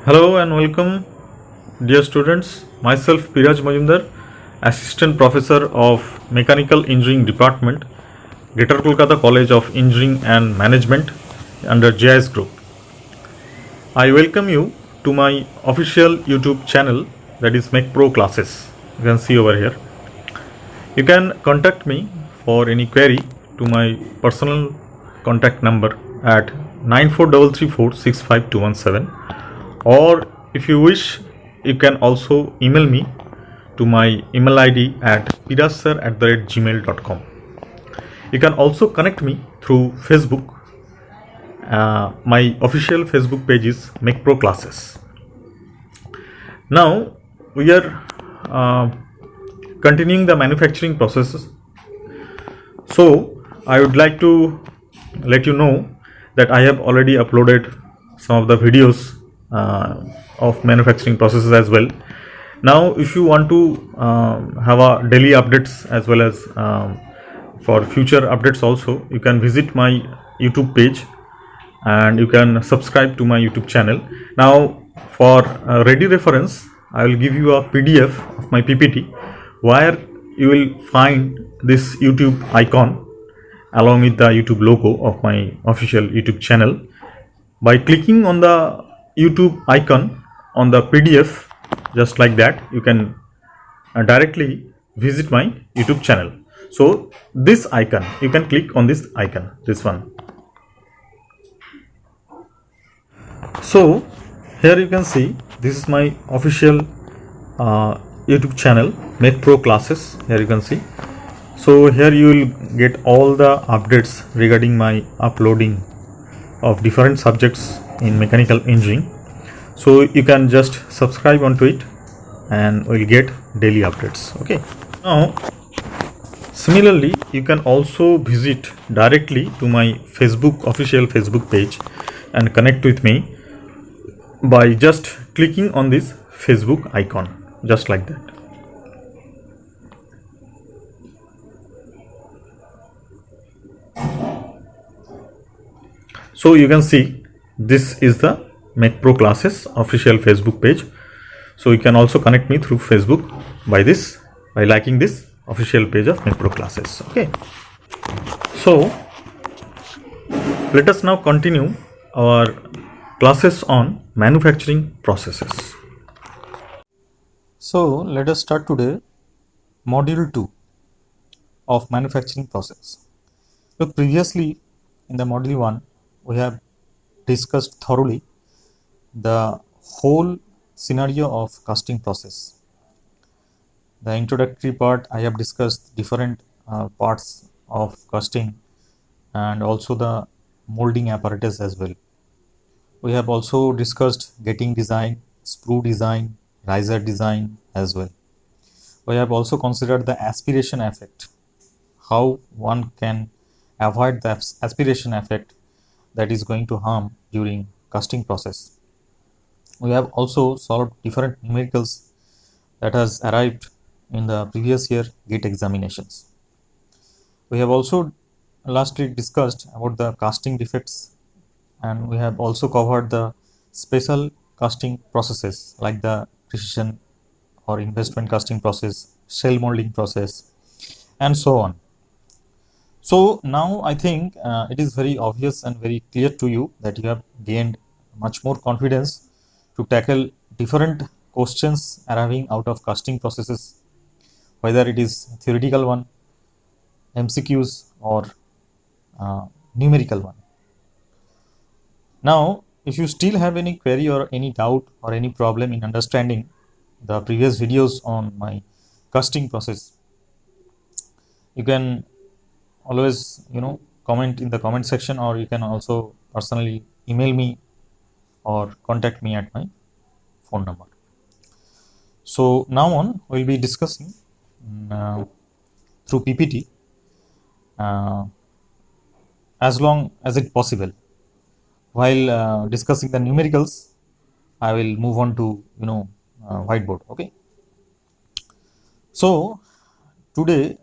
Hello and welcome, dear students. Myself, Piraj Majumdar, Assistant Professor of Mechanical Engineering Department, Greater Kolkata College of Engineering and Management under JIS Group. I welcome you to my official YouTube channel, that is Mech Pro Classes. You can see over here. You can contact me for any query to my personal contact number at 9433465217, or if you wish you can also email me to my email id at pirajsir@gmail.com. You can also connect me through Facebook. My official Facebook page is Mech Pro Classes. Now we are continuing the manufacturing processes. So I would like to let you know that I have already uploaded some of the videos of manufacturing processes as well. Now if you want to have a daily updates as well as for future updates also, you can visit my YouTube page and you can subscribe to my YouTube channel. Now for ready reference, I will give you a PDF of my PPT where you will find this YouTube icon along with the YouTube logo of my official YouTube channel. By clicking on the YouTube icon on the PDF, just like that, you can directly visit my YouTube channel. So this icon, you can click on this icon, this one. So here you can see this is my official YouTube channel, Mech Pro Classes. Here you can see. So here you will get all the updates regarding my uploading of different subjects in mechanical engineering. So you can just subscribe onto it and will get daily updates. Okay. Now similarly, you can also visit directly to my Facebook official Facebook page and connect with me by just clicking on this Facebook icon, just like that. So you can see this is the Mech Pro Classes official Facebook page. So you can also connect me through Facebook by liking this official page of Mech Pro Classes. Okay. So let us now continue our classes on manufacturing processes. So let us start today module 2 of manufacturing process. Look, previously in the module 1 we have discussed thoroughly the whole scenario of casting process. The introductory part, I have discussed different parts of casting and also the molding apparatus as well. We have also discussed getting design, sprue design, riser design as well. We have also considered the aspiration effect, how one can avoid the aspiration effect that is going to harm during casting process. We have also solved different numericals that has arrived in the previous year GATE examinations. We have also lastly discussed about the casting defects, and we have also covered the special casting processes like the precision or investment casting process, shell molding process, and so on. So now I think it is very obvious and very clear to you that you have gained much more confidence to tackle different questions arriving out of casting processes, whether it is theoretical one, MCQs, or numerical one. Now if you still have any query or any doubt or any problem in understanding the previous videos on my casting process, you can always comment in the comment section, or you can also personally email me or contact me at my phone number. So now on we will be discussing through PPT as long as it possible. While discussing the numericals, I will move on to whiteboard. Okay. So today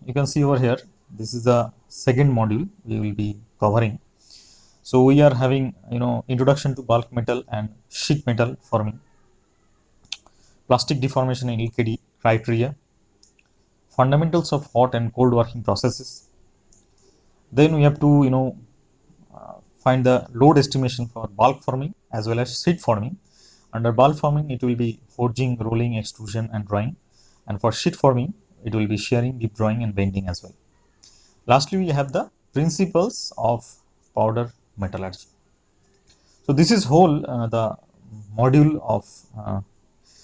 you can see over here, this is the second module we will be covering. So we are having introduction to bulk metal and sheet metal forming, plastic deformation in LKD criteria, fundamentals of hot and cold working processes. Then we have to find the load estimation for bulk forming as well as sheet forming. Under bulk forming, it will be forging, rolling, extrusion, and drawing, and for sheet forming, it will be shearing, deep drawing, and bending as well. Lastly, we have the principles of powder metallurgy. So this is whole the module of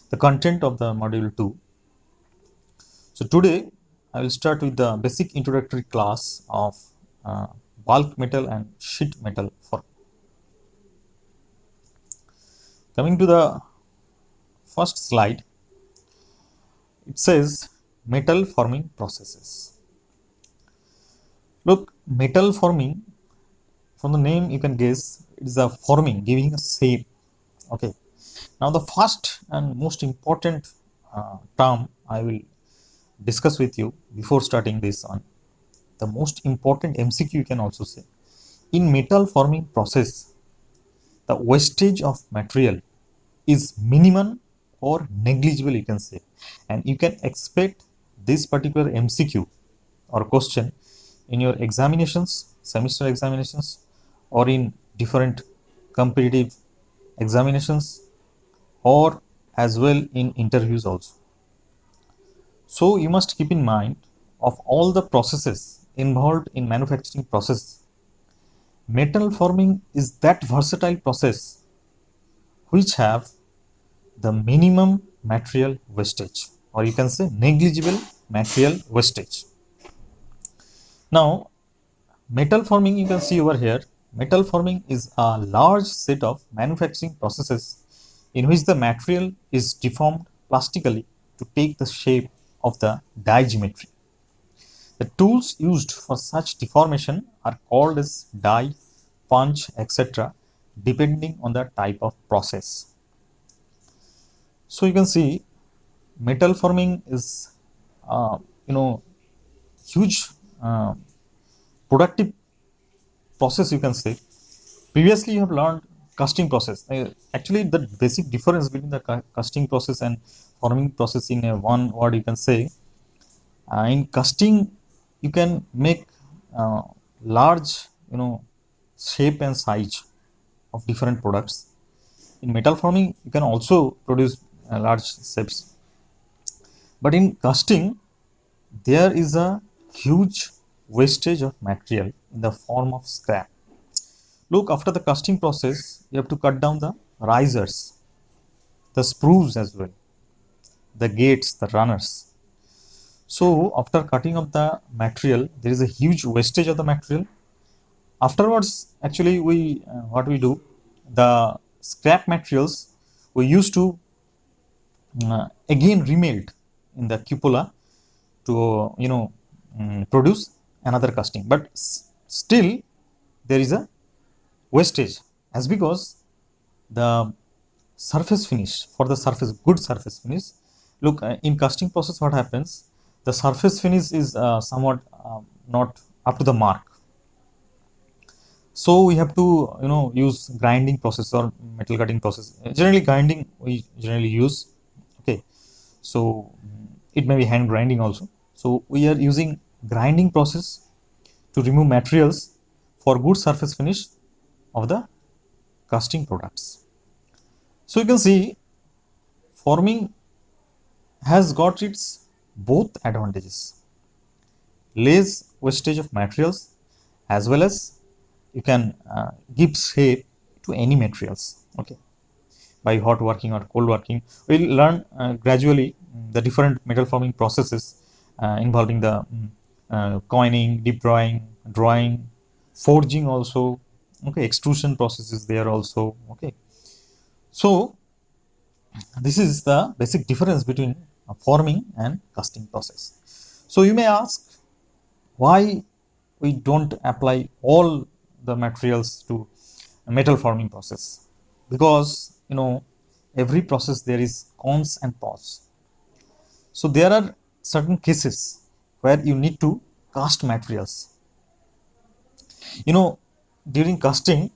the content of the module 2. So today I will start with the basic introductory class of bulk metal and sheet metal forming. Coming to the first slide, it says metal forming processes. Look, metal forming, from the name you can guess, it is a forming, giving a shape. Okay. Now the first and most important term I will discuss with you before starting this on, the most important MCQ you can also say. In metal forming process, the wastage of material is minimum or negligible, you can say, and you can expect this particular MCQ or question in your examinations, semester examinations, or in different competitive examinations, or as well in interviews also. So you must keep in mind, of all the processes involved in manufacturing process, metal forming is that versatile process which have the minimum material wastage, or you can say negligible material wastage. Now, metal forming, you can see over here, metal forming is a large set of manufacturing processes in which the material is deformed plastically to take the shape of the die geometry. The tools used for such deformation are called as die, punch, etc., depending on the type of process. So you can see metal forming is huge productive process, you can say. Previously you have learned casting process. Actually the basic difference between the casting process and forming process, in one word you can say, in casting you can make large shape and size of different products. In metal forming you can also produce large shapes, but in casting there is a huge wastage of material in the form of scrap. Look, after the casting process you have to cut down the risers, the sprues as well, the gates, the runners. So after cutting up the material, there is a huge wastage of the material. Afterwards, actually we what we do, the scrap materials we used to again remelt in the cupola to produce another casting, but still there is a wastage, as because the surface finish, for the surface, good surface finish, look, in casting process what happens, the surface finish is somewhat not up to the mark. So we have to use grinding process or metal cutting process. Generally grinding we generally use. Okay, so it may be hand grinding also. So we are using grinding process to remove materials for good surface finish of the casting products. So you can see forming has got its both advantages, less wastage of materials, as well as you can give shape to any materials. Okay, by hot working or cold working, we'll learn gradually the different metal forming processes involving the coining, deep drawing, drawing, forging also. Okay, extrusion processes there also. Okay, so this is the basic difference between forming and casting process. So you may ask, why we don't apply all the materials to metal forming process? Because every process there is cons and pros. So there are certain cases where you need to cast materials. during casting,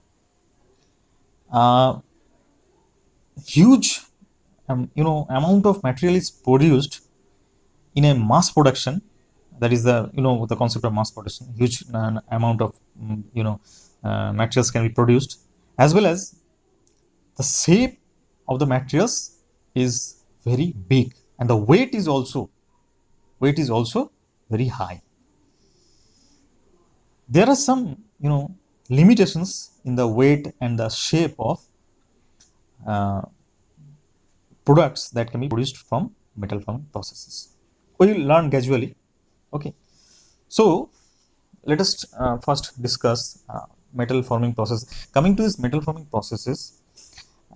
huge amount of material is produced in a mass production. That is the concept of mass production. Huge amount of materials can be produced, as well as the shape of the materials is very big, and the weight is also very high. There are some limitations in the weight and the shape of products that can be produced from metal forming processes. We will learn gradually. Okay, so let us first discuss metal forming process. Coming to this metal forming processes,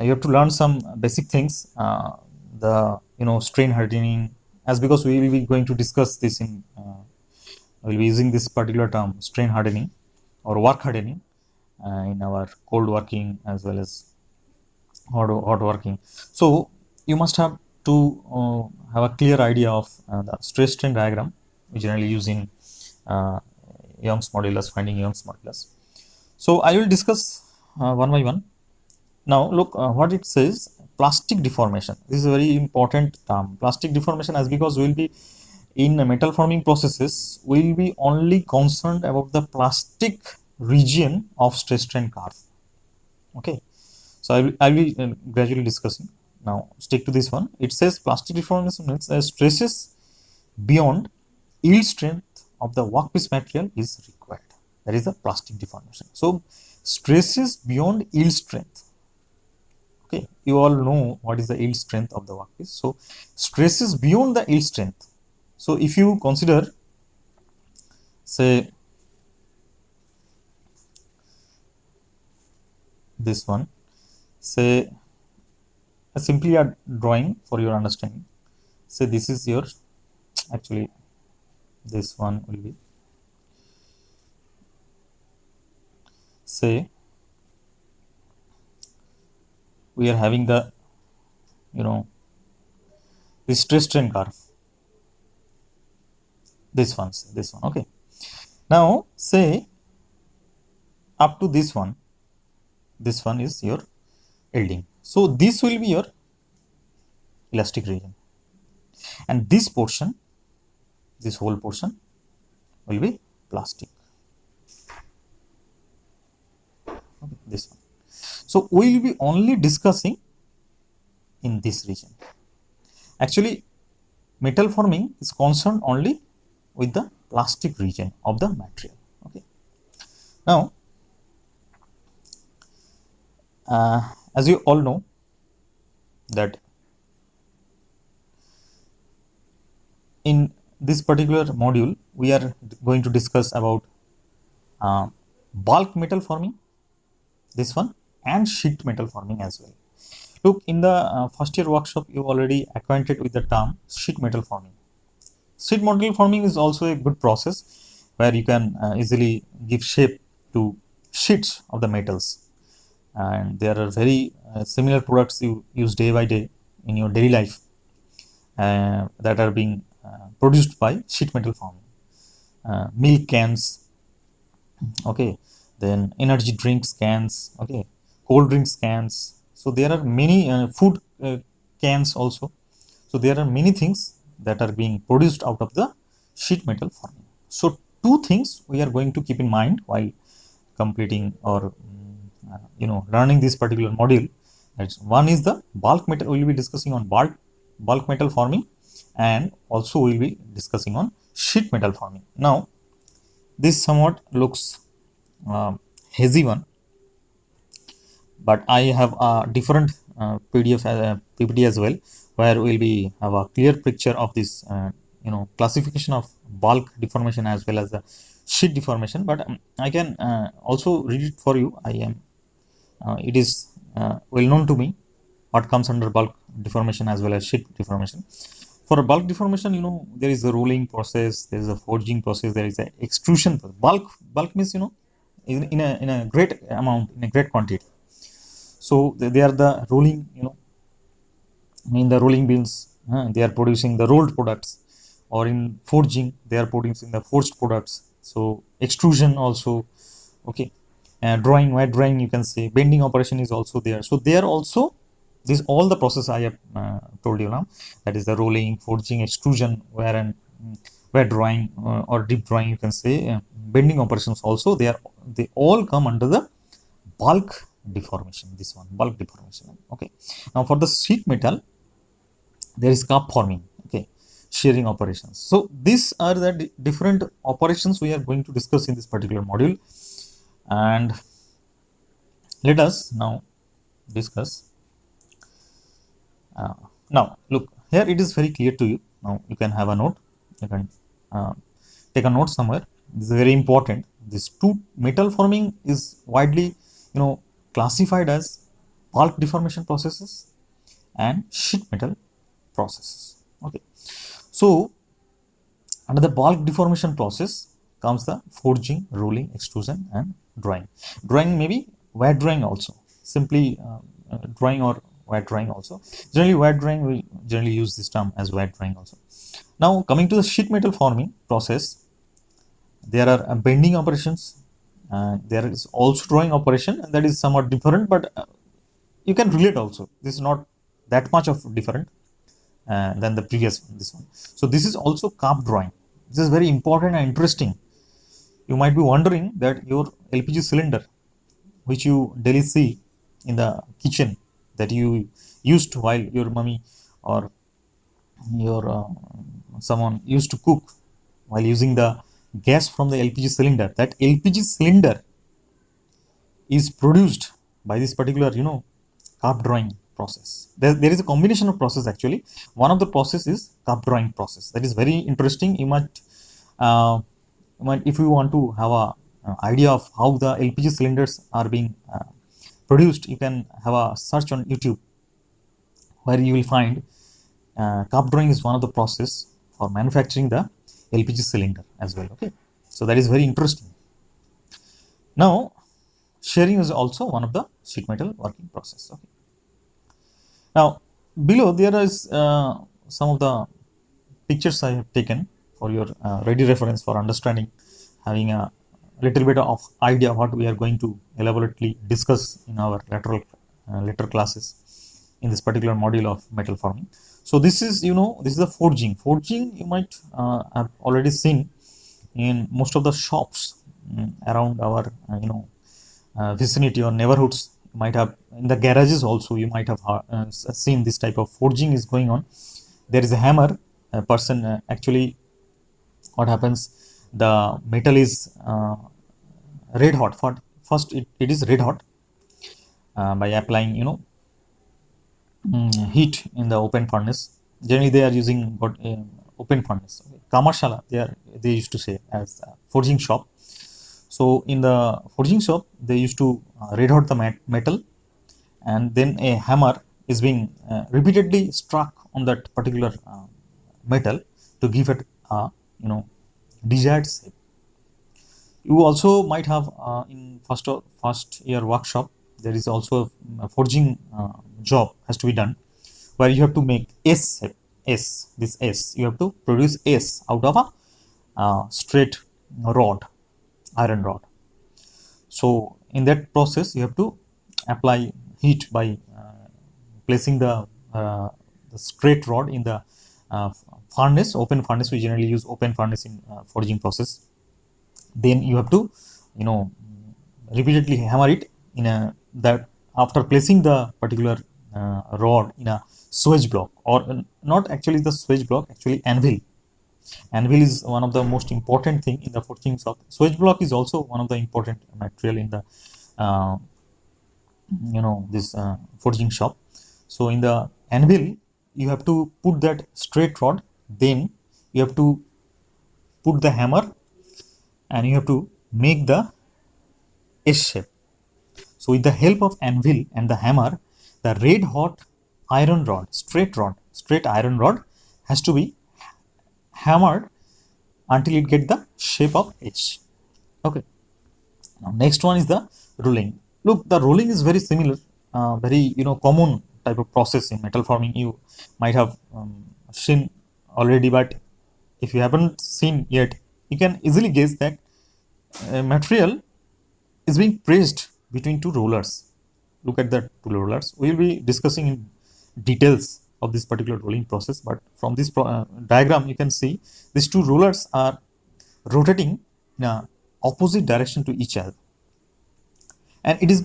you have to learn some basic things. The strain hardening, as because we will be going to discuss this in we will be using this particular term, strain hardening or work hardening, in our cold working as well as hot working. So you must have to have a clear idea of the stress strain diagram we generally use in Young's modulus, finding Young's modulus. So I will discuss one by one. Now look what it says: plastic deformation. This is a very important term, plastic deformation, as because we will be in metal forming processes, we will be only concerned about the plastic region of stress strain curve. Okay, so I will be gradually discussing. Now stick to this one. It says plastic deformation means stresses beyond yield strength of the workpiece material is required. That is the plastic deformation. So stresses beyond yield strength. Okay, you all know what is the yield strength of the workpiece. So stresses beyond the yield strength. So if you consider, say, this one, say simply a drawing for your understanding. Say this is your, actually this one will be, say we are having the the stress strain curve. This one, okay. Now say up to this one is your yielding. So this will be your elastic region, and this portion, this whole portion will be plastic. Okay, this one. So we will be only discussing in this region. Actually, metal forming is concerned only with the plastic region of the material. Okay. Now, as you all know that in this particular module we are going to discuss about bulk metal forming, this one, and sheet metal forming as well. Look, in the first year workshop you already acquainted with the term sheet metal forming. Sheet metal forming is also a good process where you can easily give shape to sheets of the metals, and there are very similar products you use day by day in your daily life that are being produced by sheet metal forming. Milk cans, okay, then energy drinks cans, okay, cold drinks cans. So there are many food cans also. So there are many things that are being produced out of the sheet metal forming. So two things we are going to keep in mind while completing or learning this particular module. One is the bulk metal. We will be discussing on bulk metal forming, and also we will be discussing on sheet metal forming. Now this somewhat looks hazy one, but I have a different PDF PPT as well, where we will be have a clear picture of this classification of bulk deformation as well as the sheet deformation. But I can also read it for you. It is well known to me what comes under bulk deformation as well as sheet deformation. For a bulk deformation, there is a rolling process, there is a forging process, there is a extrusion process. Bulk means in a great amount, in a great quantity. So they are the rolling, in the rolling mills, they are producing the rolled products, or in forging they are producing the forged products. So extrusion also, okay, drawing, wet drawing, you can say bending operation is also there. So they are also this all the process I have told you now, that is the rolling, forging, extrusion, wear and wet drawing or deep drawing, you can say bending operations also, they all come under the bulk deformation. This one, bulk deformation. Okay, now for the sheet metal there is cup forming, okay, shearing operations. So these are the different operations we are going to discuss in this particular module, and let us now discuss. Now look here, it is very clear to you. Now you can have a note, you can take a note somewhere. This is very important. This two metal forming is widely classified as bulk deformation processes and sheet metal processes. Okay, so under the bulk deformation process comes the forging, rolling, extrusion and drawing. Drawing may be wet drawing also, simply drawing or wet drawing also. Generally wet drawing, we generally use this term as wet drawing also. Now coming to the sheet metal forming process, there are bending operations, there is also drawing operation, and that is somewhat different, but you can relate also. This is not that much of different than the previous one, this one. So this is also cup drawing. This is very important and interesting. You might be wondering that your LPG cylinder, which you daily see in the kitchen, that you used while your mummy or your someone used to cook while using the gas from the LPG cylinder, that LPG cylinder is produced by this particular cup drawing process. There is a combination of process actually. One of the process is cup drawing process. That is very interesting. You might if you want to have a idea of how the LPG cylinders are being produced, you can have a search on YouTube where you will find cup drawing is one of the process for manufacturing the LPG cylinder as well. Okay, so that is very interesting. Now shearing is also one of the sheet metal working process. Okay, now below there is some of the pictures I have taken for your ready reference for understanding, having a little bit of idea what we are going to elaborately discuss in our later classes in this particular module of metal forming. So this is this is the forging. Forging you might have already seen in most of the shops around our vicinity or neighborhoods. You might have in the garages also, you might have seen this type of forging is going on. There is a hammer, a person actually, what happens, the metal is red hot. First it is red hot by applying heat in the open furnace. Generally they are using open furnace. Kamashala, they used to say as forging shop. So in the forging shop they used to red hot the metal, and then a hammer is being repeatedly struck on that particular metal to give it a desired shape. You also might have in first year workshop, there is also a forging job has to be done, where you have to make S shape. This S, you have to produce S out of a straight rod, iron rod. So in that process you have to apply heat by placing the straight rod in the furnace, open furnace. We generally use open furnace in forging process. Then you have to repeatedly hammer it in that after placing the particular rod in a swage block, or not actually the swage block, actually anvil. Anvil is one of the most important thing in the forging shop. Swage block is also one of the important material in the this forging shop. So in the anvil you have to put that straight rod, then you have to put the hammer and you have to make the S shape. So with the help of anvil and the hammer, the red hot iron rod, straight iron rod has to be hammered until it get the shape of H. Okay. Now next one is the rolling. Look, the rolling is very similar, very common type of process in metal forming. You might have seen already, but if you haven't seen yet, you can easily guess that material is being pressed between two rollers. Look at the two rollers. We will be discussing in details of this particular rolling process, but from this diagram you can see these two rollers are rotating in a opposite direction to each other, and it is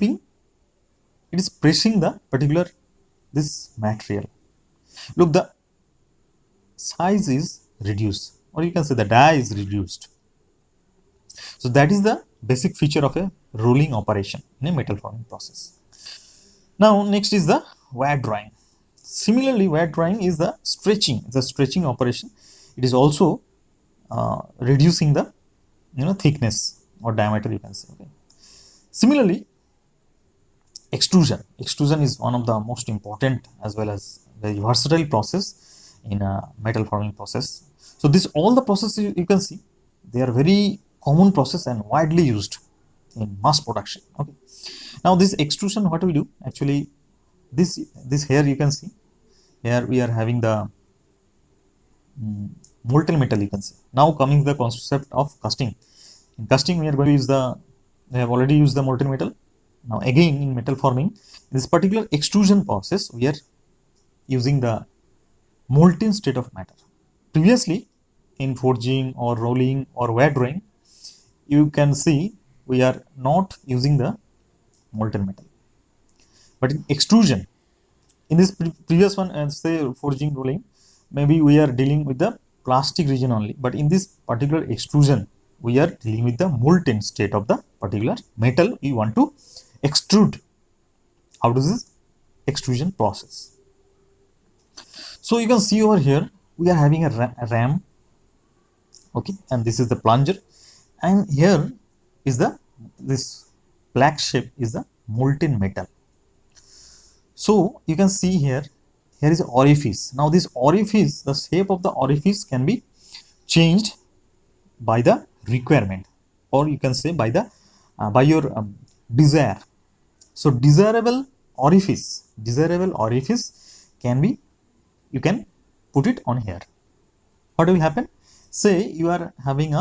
pressing the particular this material. Look, the size is reduced, or you can say the die is reduced. So that is the basic feature of a rolling operation in a metal forming process. Now next is the wire drawing. Similarly, wire drawing is the stretching operation. It is also reducing the thickness or diameter, you can say. Okay. Similarly, extrusion is one of the most important as well as very versatile process in a metal forming process. So this all the processes you can see, they are very common process and widely used in mass production. Okay. Now this extrusion, what we do actually, this here you can see, here we are having the molten metal, you can see. Now coming to the concept of casting. In casting we are going to use we have already used the molten metal. Now again in metal forming, in this particular extrusion process we are using the molten state of matter. Previously in forging or rolling or wire drawing, you can see we are not using the molten metal. But in extrusion, in this previous one, say forging, rolling, maybe we are dealing with the plastic region only. But in this particular extrusion, we are dealing with the molten state of the particular metal we want to extrude. How does this extrusion process? So you can see over here, we are having a ram, okay, and this is the plunger, and here is this black shape is the molten metal. So you can see here is an orifice. Now this orifice, the shape of the orifice can be changed by the requirement, or you can say by the by your desire. So desirable orifice can be, you can put it on here. What will happen? Say you are having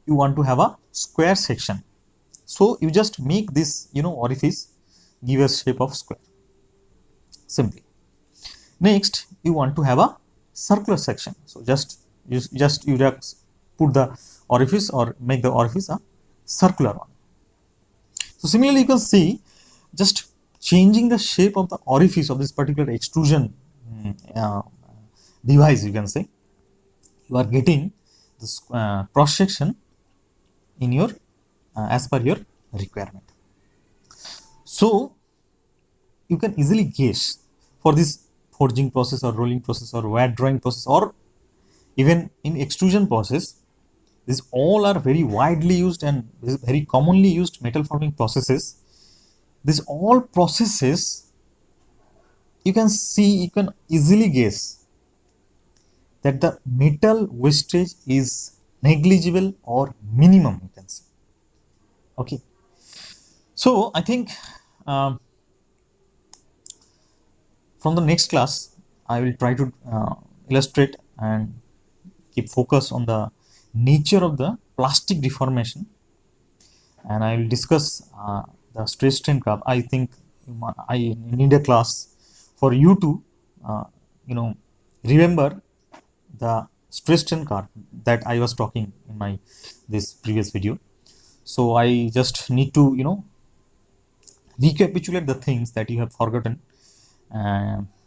you want to have a square section. So you just make this orifice give a shape of square. Simply. Next, you want to have a circular section. So you just put the orifice or make the orifice a circular one. So similarly, you can see just changing the shape of the orifice of this particular extrusion device, you can say, you are getting this cross section in your as per your requirement. So you can easily guess for this forging process or rolling process or wire drawing process, or even in extrusion process, these all are very widely used and very commonly used metal forming processes. These all processes, you can easily guess that the metal wastage is negligible or minimum, you can say. Okay. So I think from the next class, I will try to illustrate and keep focus on the nature of the plastic deformation, and I will discuss the stress strain curve. I think I need a class for you to remember the stress strain curve that I was talking in this previous video. So I just need to recapitulate the things that you have forgotten.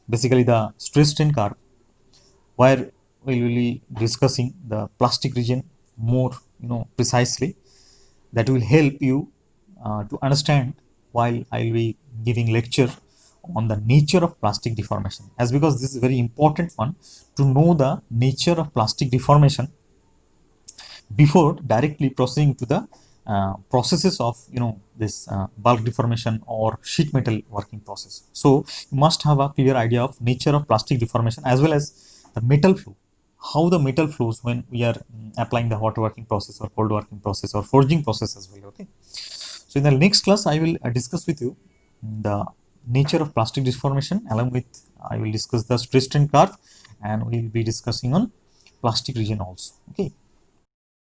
Basically the stress strain curve, where we will be discussing the plastic region more precisely. That will help you to understand while I will be giving lecture on the nature of plastic deformation, as because this is a very important one to know the nature of plastic deformation before directly proceeding to the processes of this bulk deformation or sheet metal working process. So you must have a clear idea of nature of plastic deformation as well as the metal flow, how the metal flows when we are applying the hot working process or cold working process or forging process as well. Okay. So in the next class I will discuss with you the nature of plastic deformation, along with I will discuss the stress strain curve, and we will be discussing on plastic region also. Okay.